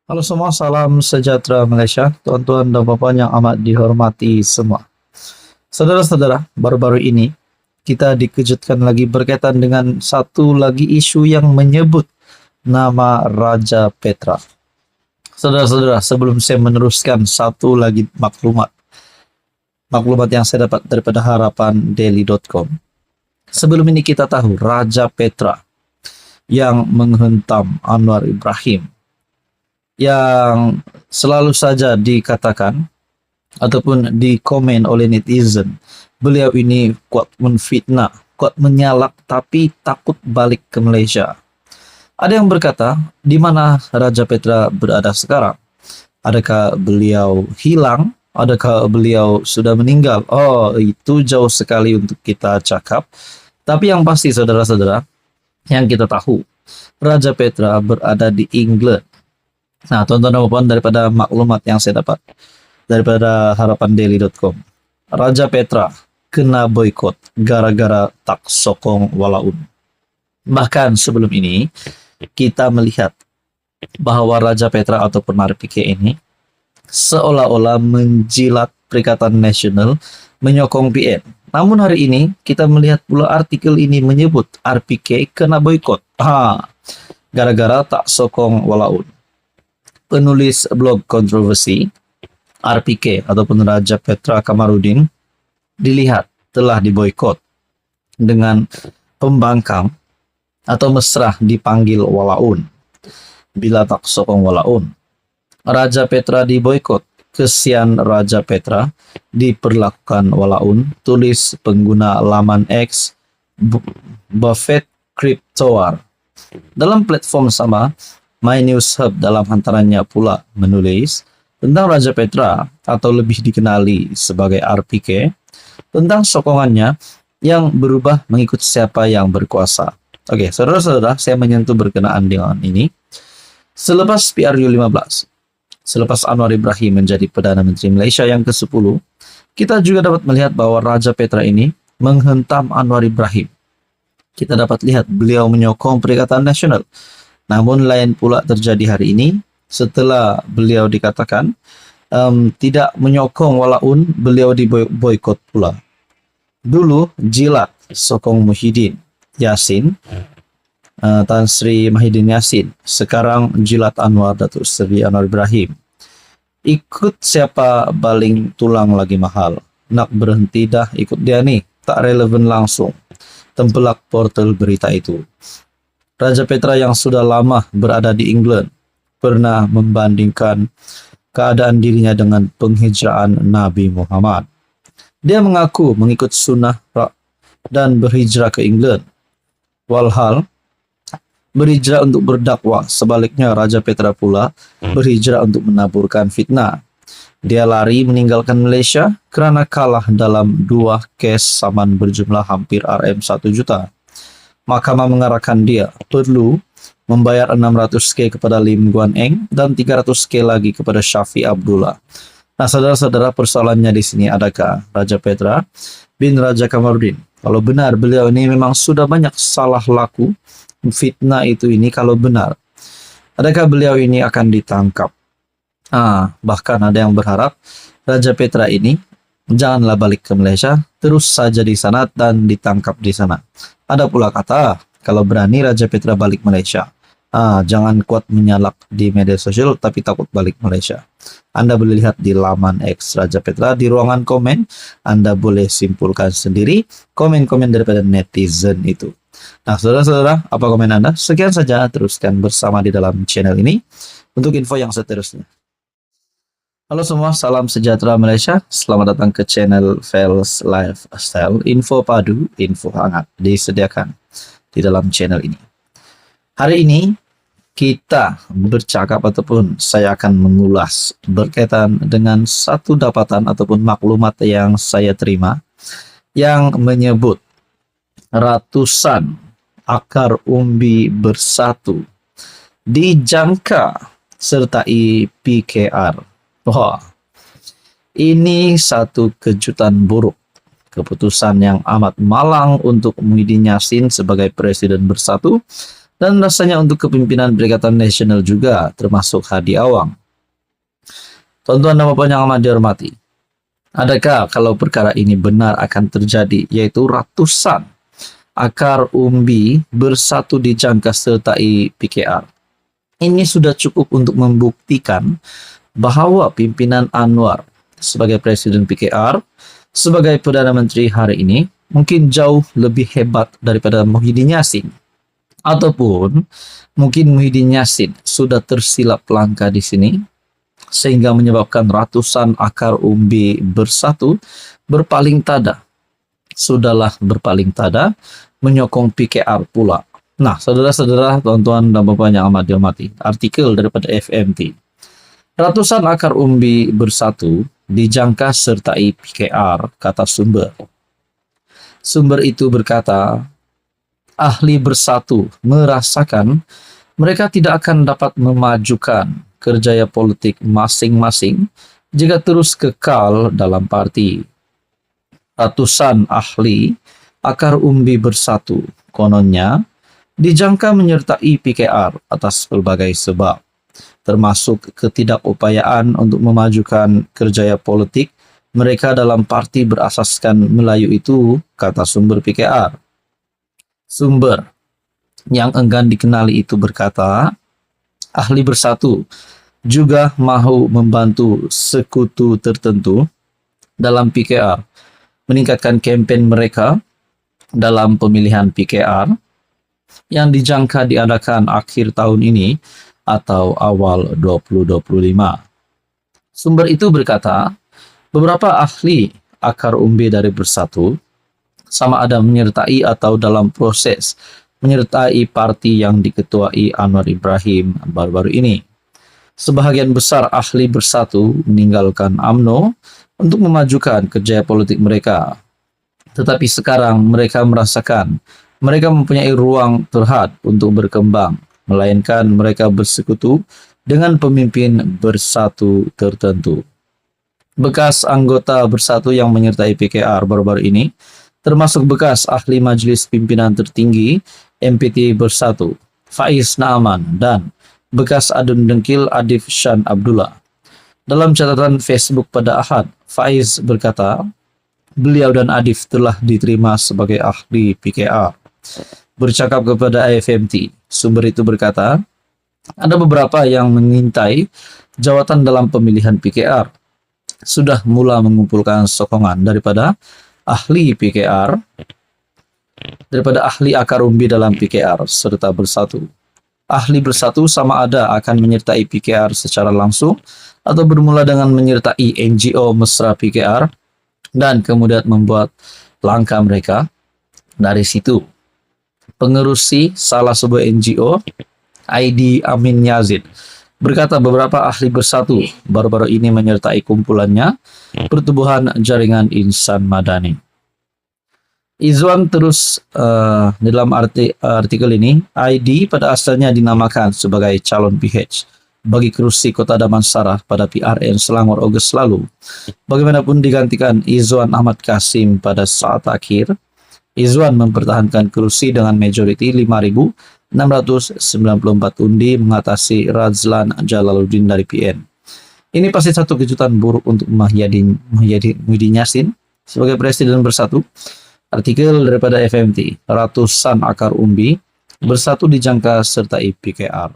Halo semua, salam sejahtera Malaysia, tuan-tuan dan puan yang amat dihormati semua. Saudara-saudara, baru-baru ini kita dikejutkan lagi berkaitan dengan satu lagi isu yang menyebut nama Raja Petra. Saudara-saudara, sebelum saya meneruskan satu lagi maklumat yang saya dapat daripada harapandaily.com. Sebelum ini kita tahu Raja Petra yang menghentam Anwar Ibrahim, yang selalu saja dikatakan ataupun dikomen oleh netizen, beliau ini kuat menfitnah, kuat menyalak, tapi takut balik ke Malaysia. Ada yang berkata, di mana Raja Petra berada sekarang? Adakah beliau hilang? Adakah beliau sudah meninggal? Oh, itu jauh sekali untuk kita cakap. Tapi yang pasti saudara-saudara, yang kita tahu, Raja Petra berada di England. Nah, tuan-tuan dan puan, daripada maklumat yang saya dapat daripada harapandaily.com, Raja Petra kena boikot gara-gara tak sokong walaun. Bahkan sebelum ini, kita melihat bahwa Raja Petra ataupun RPK ini seolah-olah menjilat Perikatan Nasional menyokong PN. Namun hari ini kita melihat pula artikel ini menyebut RPK kena boikot. Gara-gara tak sokong walaun. Penulis blog kontroversi RPK ataupun Raja Petra Kamarudin dilihat telah diboikot dengan pembangkang atau mesra dipanggil walaun. Bila tak sokong walaun, Raja Petra diboikot. Kesian Raja Petra diperlakukan walaun, tulis pengguna laman X Buffett Cryptowar. Dalam platform sama, My News Hub dalam hantarannya pula menulis tentang Raja Petra atau lebih dikenali sebagai RPK, tentang sokongannya yang berubah mengikut siapa yang berkuasa. Oke, saudara-saudara, saya menyentuh berkenaan dengan ini. Selepas PRU15, selepas Anwar Ibrahim menjadi Perdana Menteri Malaysia yang ke-10, kita juga dapat melihat bahwa Raja Petra ini menghentam Anwar Ibrahim. Kita dapat lihat beliau menyokong Perikatan Nasional. Namun lain pula terjadi hari ini setelah beliau dikatakan tidak menyokong walaun, beliau diboikot pula. Dulu jilat sokong Muhyiddin Yassin, Tan Sri Muhyiddin Yassin, sekarang jilat Anwar Datuk Seri Anwar Ibrahim. Ikut siapa baling tulang lagi mahal. Nak berhenti dah ikut dia nih, tak relevan langsung. Tempelak portal berita itu. Raja Petra yang sudah lama berada di England pernah membandingkan keadaan dirinya dengan penghijrahan Nabi Muhammad. Dia mengaku mengikut sunnah dan berhijrah ke England. Walhal berhijrah untuk berdakwah, sebaliknya Raja Petra pula berhijrah untuk menaburkan fitnah. Dia lari meninggalkan Malaysia kerana kalah dalam 2 kes saman berjumlah hampir RM1 juta. Mahkamah mengarahkan dia perlu membayar 600k kepada Lim Guan Eng dan 300k lagi kepada Syafiq Abdullah. Nah, saudara-saudara, persoalannya di sini, adakah Raja Petra bin Raja Kamarudin, kalau benar beliau ini memang sudah banyak salah laku fitnah itu ini, kalau benar, adakah beliau ini akan ditangkap? Bahkan ada yang berharap Raja Petra ini janganlah balik ke Malaysia, terus saja di sana dan ditangkap di sana. Ada pula kata, kalau berani Raja Petra balik Malaysia, jangan kuat menyalak di media sosial tapi takut balik Malaysia. Anda boleh lihat di laman X Raja Petra, di ruangan komen, Anda boleh simpulkan sendiri komen-komen daripada netizen itu. Nah, saudara-saudara, apa komen Anda? Sekian saja, teruskan bersama di dalam channel ini untuk info yang seterusnya. Halo semua, salam sejahtera Malaysia. Selamat datang ke channel Fels Lifestyle. Info padu, info hangat disediakan di dalam channel ini. Hari ini kita bercakap ataupun saya akan mengulas berkaitan dengan satu dapatan ataupun maklumat yang saya terima yang menyebut ratusan akar umbi bersatu dijangka sertai PKR. Wah, ini satu kejutan buruk. Keputusan yang amat malang untuk Muhyiddin Yassin sebagai Presiden Bersatu dan rasanya untuk kepimpinan Perikatan Nasional juga, termasuk Hadi Awang. Tuan-tuan dan Bapak yang amat dihormati, adakah kalau perkara ini benar akan terjadi, yaitu ratusan akar umbi bersatu di jangka sertai PKR? Ini sudah cukup untuk membuktikan bahwa pimpinan Anwar sebagai Presiden PKR, sebagai Perdana Menteri hari ini, mungkin jauh lebih hebat daripada Muhyiddin Yassin. Ataupun mungkin Muhyiddin Yassin sudah tersilap langkah di sini, sehingga menyebabkan ratusan akar umbi bersatu berpaling tada. Sudahlah berpaling tada, menyokong PKR pula. Nah, saudara-saudara, tuan-tuan dan bapak yang amat dihormati, artikel daripada FMT. Ratusan akar umbi bersatu dijangka sertai PKR, kata sumber. Sumber itu berkata, ahli bersatu merasakan mereka tidak akan dapat memajukan kerjaya politik masing-masing jika terus kekal dalam parti. Ratusan ahli akar umbi bersatu kononnya dijangka menyertai PKR atas berbagai sebab, termasuk ketidakupayaan untuk memajukan kerjaya politik mereka dalam parti berasaskan Melayu itu, kata sumber PKR. Sumber yang enggan dikenali itu berkata, ahli bersatu juga mahu membantu sekutu tertentu dalam PKR meningkatkan kempen mereka dalam pemilihan PKR yang dijangka diadakan akhir tahun ini atau awal 2025. Sumber itu berkata, beberapa ahli akar umbi dari bersatu sama ada menyertai atau dalam proses menyertai parti yang diketuai Anwar Ibrahim baru-baru ini. Sebahagian besar ahli bersatu meninggalkan UMNO untuk memajukan kerja politik mereka. Tetapi sekarang mereka merasakan mereka mempunyai ruang terhad untuk berkembang, melainkan mereka bersekutu dengan pemimpin bersatu tertentu. Bekas anggota bersatu yang menyertai PKR baru-baru ini, termasuk bekas ahli Majelis Pimpinan Tertinggi MPT Bersatu, Faiz Naaman, dan bekas Adun Dengkil Adif Shan Abdullah. Dalam catatan Facebook pada Ahad, Faiz berkata, beliau dan Adif telah diterima sebagai ahli PKR. Bercakap kepada AFMT, sumber itu berkata, ada beberapa yang mengintai jawatan dalam pemilihan PKR. Sudah mula mengumpulkan sokongan daripada ahli PKR, daripada ahli akar umbi dalam PKR serta bersatu. Ahli bersatu sama ada akan menyertai PKR secara langsung atau bermula dengan menyertai NGO mesra PKR dan kemudian membuat langkah mereka dari situ. Pengerusi salah sebuah NGO, ID Amin Yazid, berkata beberapa ahli bersatu baru-baru ini menyertai kumpulannya Pertubuhan Jaringan Insan Madani. Izwan terus dalam artikel ini, ID pada asalnya dinamakan sebagai calon PH bagi kerusi Kota Damansara pada PRN Selangor Ogos lalu. Bagaimanapun digantikan Izwan Ahmad Kasim pada saat akhir, Izwan mempertahankan kerusi dengan majoriti 5.694 undi mengatasi Razlan Jalaluddin dari PN. Ini pasti satu kejutan buruk untuk Muhyiddin Yassin sebagai Presiden Bersatu. Artikel daripada FMT, ratusan akar umbi bersatu dijangka sertai PKR.